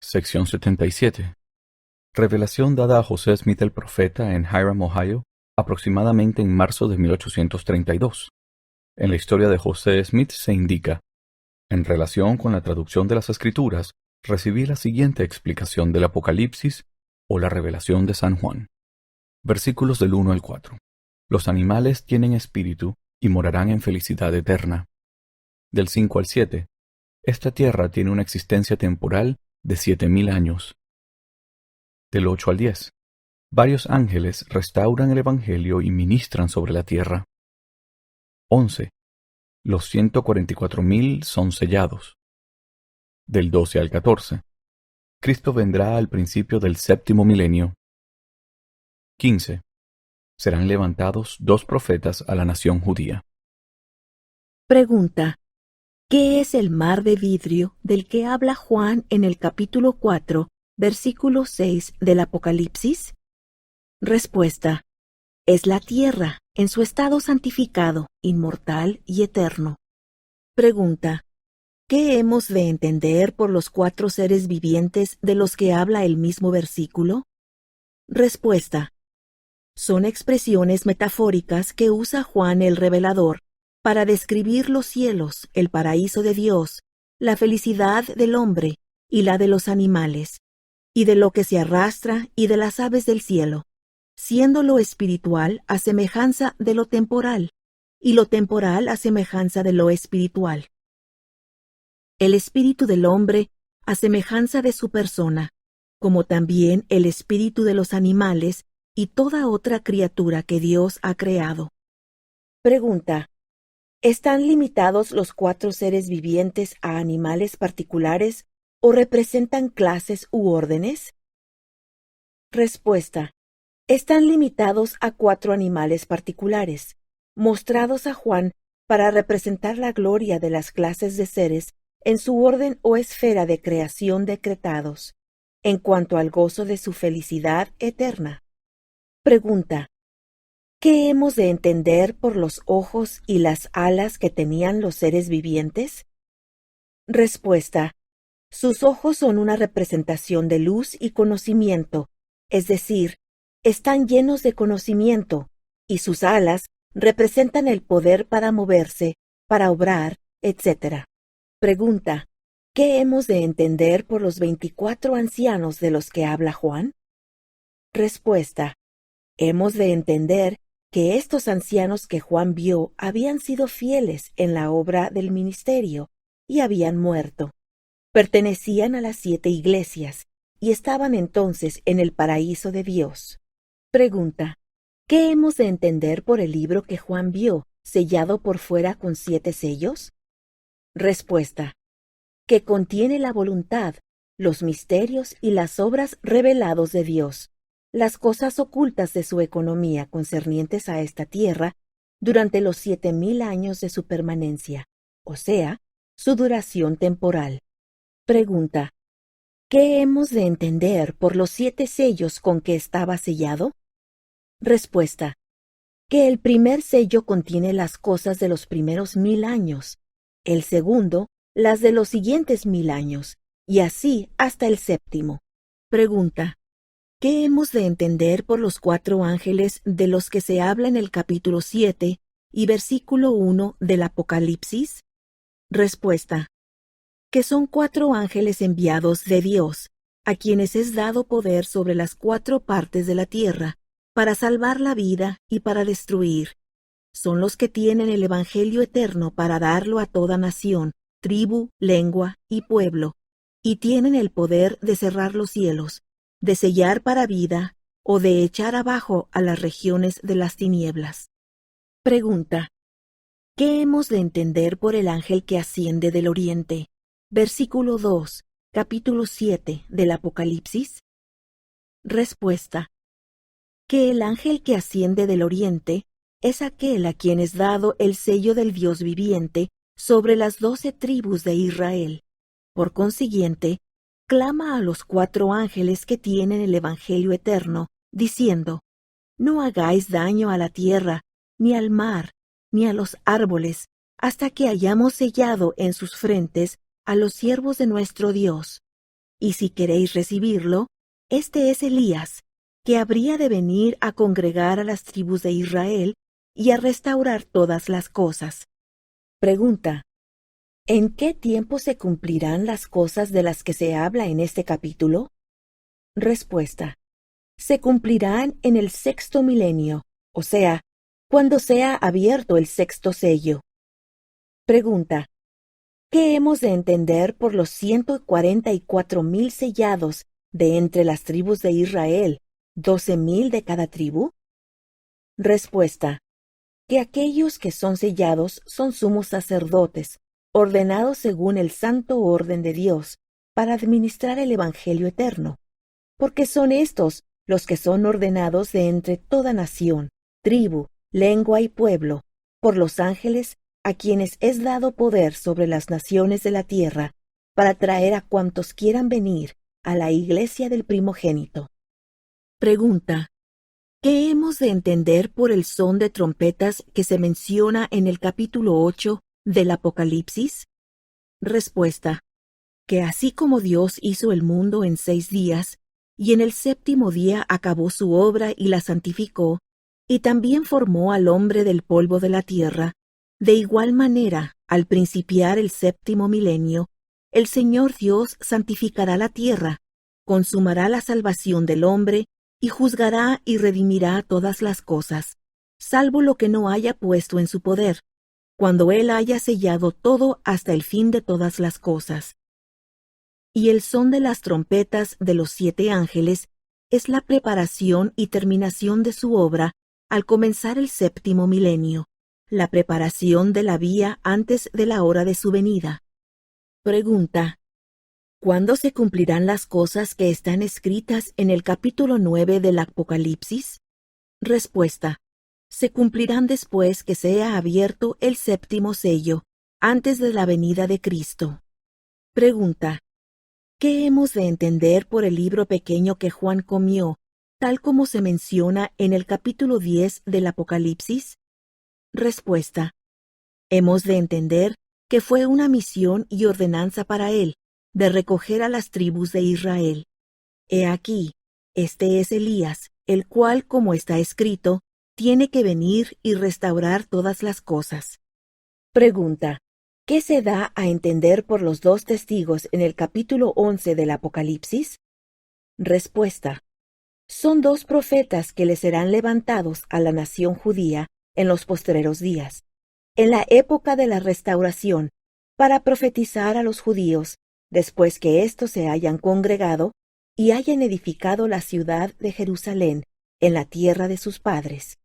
Sección 77. Revelación dada a José Smith el profeta en Hiram, Ohio, aproximadamente en marzo de 1832. En la historia de José Smith se indica: en relación con la traducción de las Escrituras, recibí la siguiente explicación del Apocalipsis o la revelación de San Juan. Versículos del 1 al 4. Los animales tienen espíritu y morarán en felicidad eterna. Del 5 al 7. Esta tierra tiene una existencia temporal de 7000 años. Del 8 al 10. Varios ángeles restauran el Evangelio y ministran sobre la tierra. 11. Los 144,000 son sellados. Del 12 al 14. Cristo vendrá al principio del séptimo milenio. 15. Serán levantados 2 profetas a la nación judía. Pregunta: ¿qué es el mar de vidrio del que habla Juan en el capítulo 4, versículo 6 del Apocalipsis? Respuesta: es la tierra en su estado santificado, inmortal y eterno. Pregunta: ¿qué hemos de entender por los 4 seres vivientes de los que habla el mismo versículo? Respuesta: son expresiones metafóricas que usa Juan el Revelador para describir los cielos, el paraíso de Dios, la felicidad del hombre y la de los animales, y de lo que se arrastra y de las aves del cielo, siendo lo espiritual a semejanza de lo temporal, y lo temporal a semejanza de lo espiritual. El espíritu del hombre a semejanza de su persona, como también el espíritu de los animales y toda otra criatura que Dios ha creado. Pregunta: ¿están limitados los 4 seres vivientes a animales particulares o representan clases u órdenes? Respuesta: están limitados a 4 animales particulares, mostrados a Juan para representar la gloria de las clases de seres en su orden o esfera de creación decretados, en cuanto al gozo de su felicidad eterna. Pregunta: ¿qué hemos de entender por los ojos y las alas que tenían los seres vivientes? Respuesta: sus ojos son una representación de luz y conocimiento, es decir, están llenos de conocimiento, y sus alas representan el poder para moverse, para obrar, etc. Pregunta: ¿qué hemos de entender por los 24 ancianos de los que habla Juan? Respuesta: hemos de entender que estos ancianos que Juan vio habían sido fieles en la obra del ministerio y habían muerto. Pertenecían a las 7 iglesias y estaban entonces en el paraíso de Dios. Pregunta: ¿qué hemos de entender por el libro que Juan vio, sellado por fuera con 7 sellos? Respuesta: que contiene la voluntad, los misterios y las obras revelados de Dios, las cosas ocultas de su economía concernientes a esta tierra durante los 7000 años de su permanencia, o sea, su duración temporal. Pregunta: ¿qué hemos de entender por los 7 sellos con que estaba sellado? Respuesta: que el primer sello contiene las cosas de los primeros 1000 años, el segundo las de los siguientes 1000 años, y así hasta el séptimo. Pregunta: ¿qué hemos de entender por los 4 ángeles de los que se habla en el capítulo 7 y versículo 1 del Apocalipsis? Respuesta: que son 4 ángeles enviados de Dios, a quienes es dado poder sobre las 4 partes de la tierra, para salvar la vida y para destruir. Son los que tienen el Evangelio eterno para darlo a toda nación, tribu, lengua y pueblo, y tienen el poder de cerrar los cielos, de sellar para vida o de echar abajo a las regiones de las tinieblas. Pregunta: ¿qué hemos de entender por el ángel que asciende del oriente? Versículo 2, capítulo 7 del Apocalipsis. Respuesta: que el ángel que asciende del oriente es aquel a quien es dado el sello del Dios viviente sobre las 12 tribus de Israel. Por consiguiente, clama a los 4 ángeles que tienen el Evangelio eterno, diciendo: no hagáis daño a la tierra, ni al mar, ni a los árboles, hasta que hayamos sellado en sus frentes a los siervos de nuestro Dios. y si queréis recibirlo, este es Elías, que habría de venir a congregar a las tribus de Israel y a restaurar todas las cosas. Pregunta: ¿en qué tiempo se cumplirán las cosas de las que se habla en este capítulo? Respuesta: se cumplirán en el 6º milenio, o sea, cuando sea abierto el 6º sello. Pregunta: ¿qué hemos de entender por los 144,000 sellados de entre las tribus de Israel, 12,000 de cada tribu? Respuesta: que aquellos que son sellados son sumos sacerdotes, ordenados según el santo orden de Dios, para administrar el Evangelio eterno, porque son estos los que son ordenados de entre toda nación, tribu, lengua y pueblo, por los ángeles, a quienes es dado poder sobre las naciones de la tierra, para traer a cuantos quieran venir a la iglesia del primogénito. Pregunta: ¿qué hemos de entender por el son de trompetas que se menciona en el capítulo 8 del Apocalipsis? Respuesta: que así como Dios hizo el mundo en 6 días, y en el 7º día acabó su obra y la santificó, y también formó al hombre del polvo de la tierra, de igual manera, al principiar el 7º milenio, el Señor Dios santificará la tierra, consumará la salvación del hombre, y juzgará y redimirá todas las cosas, salvo lo que no haya puesto en su poder, cuando Él haya sellado todo hasta el fin de todas las cosas. Y el son de las trompetas de los 7 ángeles es la preparación y terminación de su obra al comenzar el 7º milenio, la preparación de la vía antes de la hora de su venida. Pregunta: ¿cuándo se cumplirán las cosas que están escritas en el capítulo 9 del Apocalipsis? Respuesta: se cumplirán después que sea abierto el 7º sello, antes de la venida de Cristo. Pregunta: ¿qué hemos de entender por el libro pequeño que Juan comió, tal como se menciona en el capítulo 10 del Apocalipsis? Respuesta: hemos de entender que fue una misión y ordenanza para él, de recoger a las tribus de Israel. He aquí, este es Elías, el cual, como está escrito, tiene que venir y restaurar todas las cosas. Pregunta: ¿qué se da a entender por los 2 testigos en el capítulo 11 del Apocalipsis? Respuesta: son 2 profetas que le serán levantados a la nación judía en los postreros días, en la época de la restauración, para profetizar a los judíos, después que éstos se hayan congregado y hayan edificado la ciudad de Jerusalén en la tierra de sus padres.